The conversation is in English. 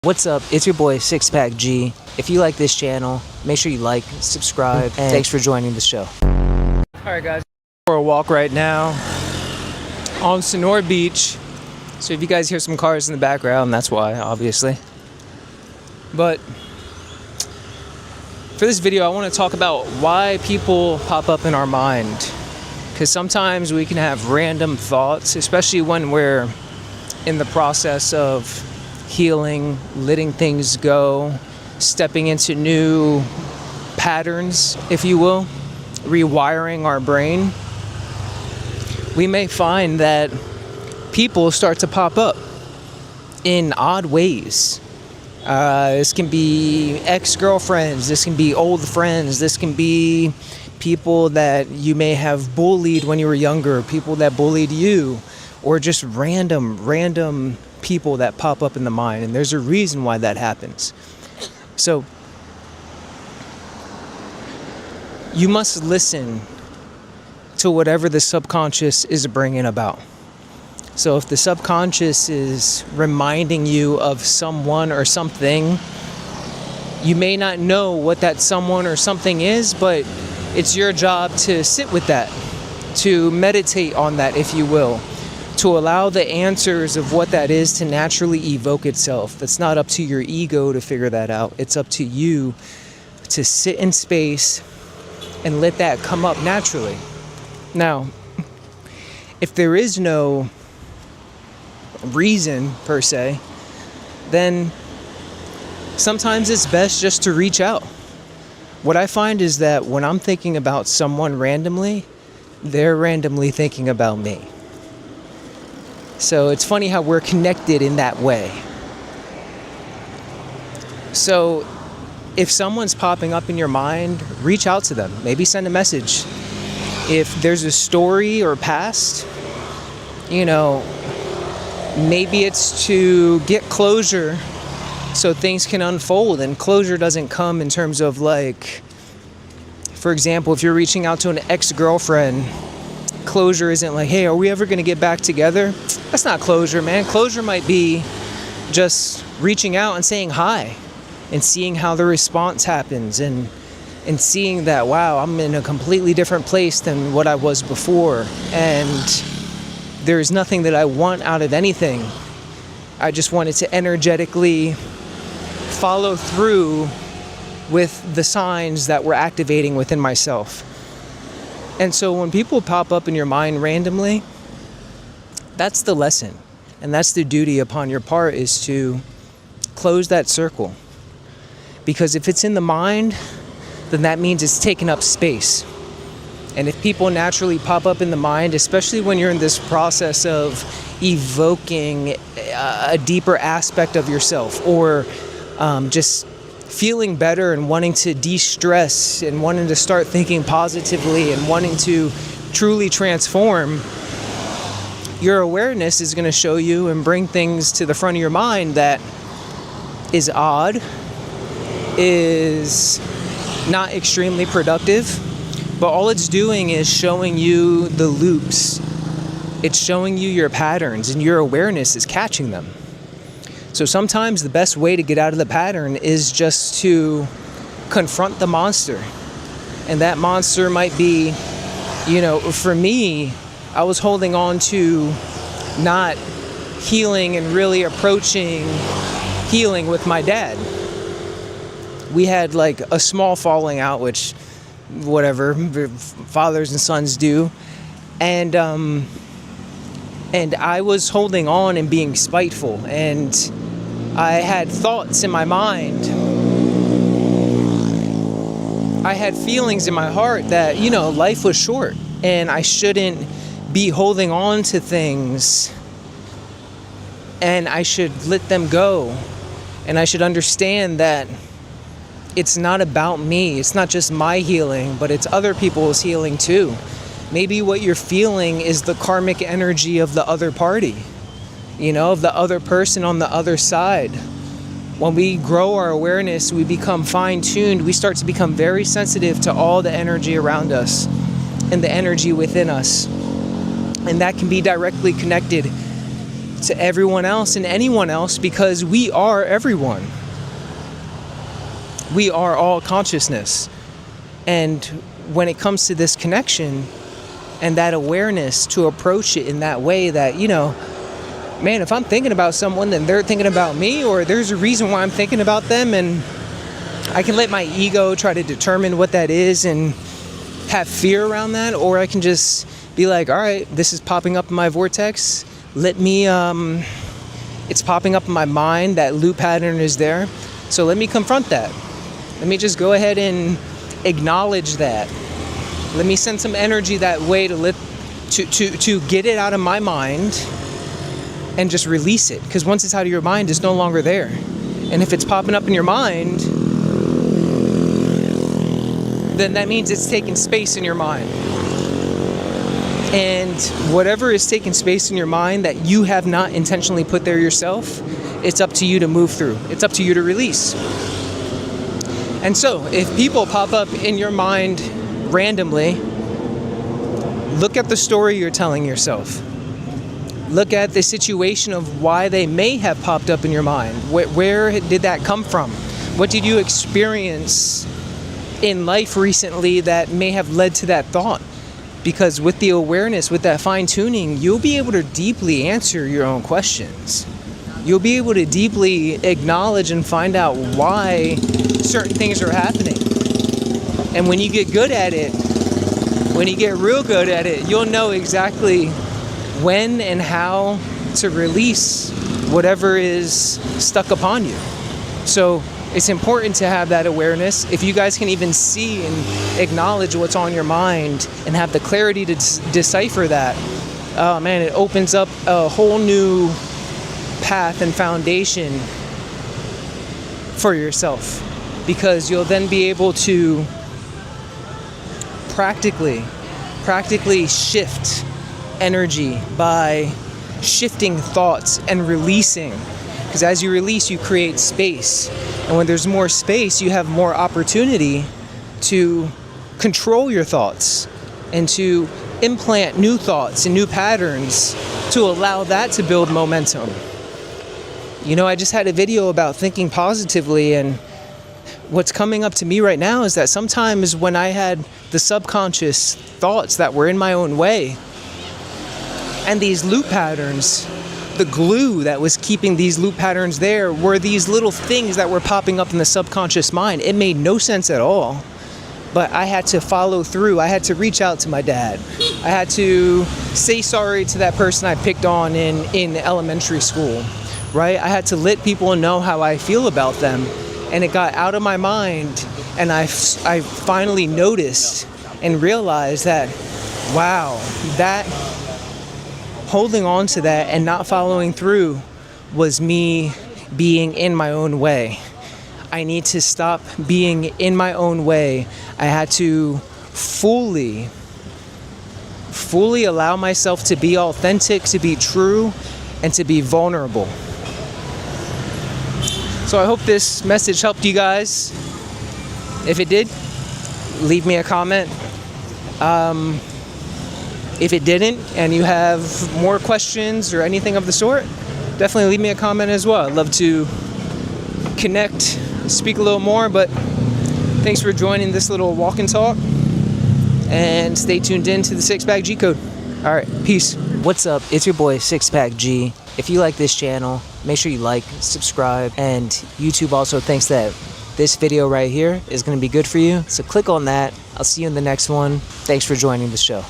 What's up? It's your boy Six Pack G. If you like this channel, make sure you like, subscribe, and thanks for joining the show. Alright guys, for a walk right now on Sonora Beach. So if you guys hear some cars in the background, that's why, obviously. But for this video, I want to talk about why people pop up in our mind. Because sometimes we can have random thoughts, especially when we're in the process of healing, letting things go, stepping into new patterns, if you will, rewiring our brain. We may find that people start to pop up in odd ways. This can be ex-girlfriends, this can be old friends, this can be people that you may have bullied when you were younger, people that bullied you, or just random people that pop up in the mind. And there's a reason why that happens. So you must listen to whatever the subconscious is bringing about. So if the subconscious is reminding you of someone or something, you may not know what that someone or something is, but it's your job to sit with that, to meditate on that, if you will, to allow the answers of what that is to naturally evoke itself. That's not up to your ego to figure that out. It's up to you to sit in space and let that come up naturally. Now, if there is no reason per se, then sometimes it's best just to reach out. What I find is that when I'm thinking about someone randomly, they're randomly thinking about me. So it's funny how we're connected in that way. So if someone's popping up in your mind, reach out to them. Maybe send a message. If there's a story or past, maybe it's to get closure so things can unfold. And closure doesn't come in terms of, like, for example, if you're reaching out to an ex-girlfriend, closure isn't like, hey, are we ever going to get back together? That's not closure, man. Closure might be just reaching out and saying hi and seeing how the response happens and seeing that, wow, I'm in a completely different place than what I was before. And there's nothing that I want out of anything. I just wanted to energetically follow through with the signs that were activating within myself. And so when people pop up in your mind randomly, that's the lesson. And that's the duty upon your part, is to close that circle. Because if it's in the mind, then that means it's taking up space. And if people naturally pop up in the mind, especially when you're in this process of evoking a deeper aspect of yourself, or just feeling better and wanting to de-stress and wanting to start thinking positively and wanting to truly transform, your awareness is going to show you and bring things to the front of your mind that is odd, is not extremely productive, but all it's doing is showing you the loops. It's showing you your patterns, and your awareness is catching them. So sometimes the best way to get out of the pattern is just to confront the monster. And that monster might be, for me, I was holding on to not healing and really approaching healing with my dad. We had like a small falling out, which whatever, fathers and sons do. And I was holding on and being spiteful, and I had thoughts in my mind. I had feelings in my heart that, life was short and I shouldn't be holding on to things, and I should let them go. And I should understand that it's not about me. It's not just my healing, but it's other people's healing too. Maybe what you're feeling is the karmic energy of the other party, of the other person on the other side. When we grow our awareness, we become fine-tuned. We start to become very sensitive to all the energy around us and the energy within us. And that can be directly connected to everyone else and anyone else, because we are everyone. We are all consciousness. And when it comes to this connection and that awareness, to approach it in that way that, you know, man, if I'm thinking about someone, then they're thinking about me, or there's a reason why I'm thinking about them, and I can let my ego try to determine what that is and have fear around that, or I can just be like, all right, this is popping up in my vortex. Let me, it's popping up in my mind, that loop pattern is there. So let me confront that. Let me just go ahead and acknowledge that. Let me send some energy that way to get it out of my mind and just release it. Because once it's out of your mind, it's no longer there. And if it's popping up in your mind, then that means it's taking space in your mind. And whatever is taking space in your mind that you have not intentionally put there yourself, it's up to you to move through. It's up to you to release. And so, if people pop up in your mind randomly, look at the story you're telling yourself. Look at the situation of why they may have popped up in your mind. Where did that come from? What did you experience in life recently that may have led to that thought? Because with the awareness, with that fine-tuning, you'll be able to deeply answer your own questions. You'll be able to deeply acknowledge and find out why certain things are happening. And when you get good at it, when you get real good at it, you'll know exactly when and how to release whatever is stuck upon you. So it's important to have that awareness. If you guys can even see and acknowledge what's on your mind and have the clarity to decipher that, oh man, it opens up a whole new path and foundation for yourself, because you'll then be able to practically shift energy by shifting thoughts and releasing. Because as you release, you create space. And when there's more space, you have more opportunity to control your thoughts and to implant new thoughts and new patterns to allow that to build momentum. You know, I just had a video about thinking positively, and what's coming up to me right now is that sometimes when I had the subconscious thoughts that were in my own way, and these loop patterns, the glue that was keeping these loop patterns there were these little things that were popping up in the subconscious mind. It made no sense at all, but I had to follow through. I had to reach out to my dad. I had to say sorry to that person I picked on in elementary school, right? I had to let people know how I feel about them, and it got out of my mind, and I finally noticed and realized that, wow, that holding on to that and not following through was me being in my own way. I need to stop being in my own way. I had to fully allow myself to be authentic, to be true, and to be vulnerable. So I hope this message helped you guys. If it did, leave me a comment. If it didn't, and you have more questions or anything of the sort, definitely leave me a comment as well. I'd love to connect, speak a little more, but thanks for joining this little walk and talk, and stay tuned in to the Six Pack G Code. All right, peace. What's up? It's your boy Six Pack G. If you like this channel, make sure you like, subscribe, and YouTube also thinks that this video right here is going to be good for you. So click on that. I'll see you in the next one. Thanks for joining the show.